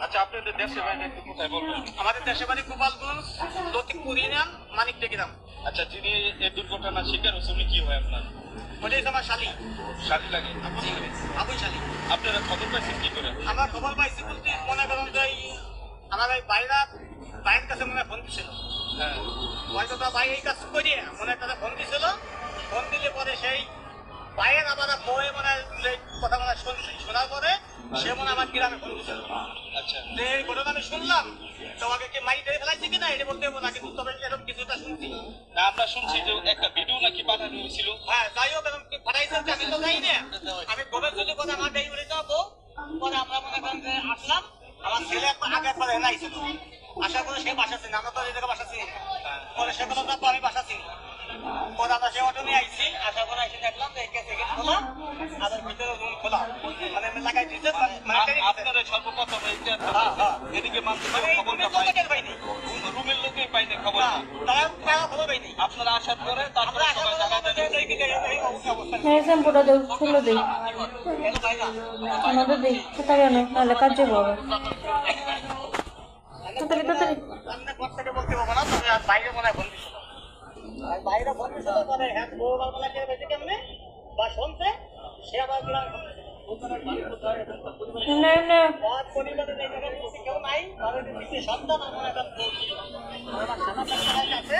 আচ্ছা, আপনাদের দেশের বাড়ি একটু কোথায় বলবেন? আমাদের দেশের বাড়ি গোপালগঞ্জ, লতিফপুর ইউনিয়ন, মানিকটে গ্রাম। আচ্ছা, যিনি এই দুর্ঘটনার শিকার হচ্ছে উনি কি হয় আপনার? ওটাই আমার শালি, শালি লাগে? আবুই শালি। আপনারা খবর পাইছেন কি করে? আমরা খবর পাইছি বলতে মনে করেন যে আমার এই বাইরের কাছে মনে ফোন দিছিল। হ্যাঁ, হয়তো তার ভাই এই কাজ করিয়ে মনে তারা ফোন দিছিল। ফোন দিলে পরে সেই ভাইয়ের আবার বউয়ে মনে যে কথা মনে শুনছি, শোনার পরে সে মনে আমার গ্রামে ফোন দিছিল। আচ্ছা। যে এই ঘটনা আমি শুনলাম, তোমাকে কি মাই ধরে ফেলাইছে কিনা এটা বলতে হবে না, কিন্তু তবে এরকম কিছুটা শুনছি। না, আমরা শুনছি যে একটা ভিডিও নাকি পাঠানো হয়েছিল। হ্যাঁ, যাই হোক এরকম কি পাঠাইছেন আমি তো যাই না। আমি গোবের যদি কথা আমার দেরি বলে যাবো, পরে আমরা মনে করেন যে আসলাম। আমার ছেলে আগে একবার এনে আইছিল, আসার পরে সে বাসা ছিল, আমরা তো এই জায়গায় বাসা ছিল। পরে সে বললাম তারপর আমি বাসা ছিল। পরে আমরা সে অটো নিয়ে আইছি, আসার পরে এসে দেখলাম যে একে সেকেন্ড খোলা, আর ভিতরে রুম খোলা, মানে লাগাই দিচ্ছে। আপনারা সর্বপ্রথম এদিকে মানুষের খবরটা পাইনি, রুমের লোকেই পাইনি খবর। তারা খবর পাইনি। আপনারা আসার পরে তারপরে সবাই হ্যাঁ শ্যাম্পুটা দেও, ফুলও দেই, আমাদের দেই তাড়াতাড়ি আনো, নাহলে কাজ যাবো আবার। তাড়াতাড়ি তাড়াতাড়ি। বলতে পারবো না, তবে বাইরে মনে হয় ফোন দিছিল। বাইরে ফোন দিছিল, পরে হ্যাঁ বউ বাবা কে বেঁচে কেমনে বা শুনছে, সে আবার গ্রামে ফোন দিছিল। এমনে এমনে পরিবারের এই জায়গায় কেউ নাই, ঘরের সন্তান আমার একটা আছে।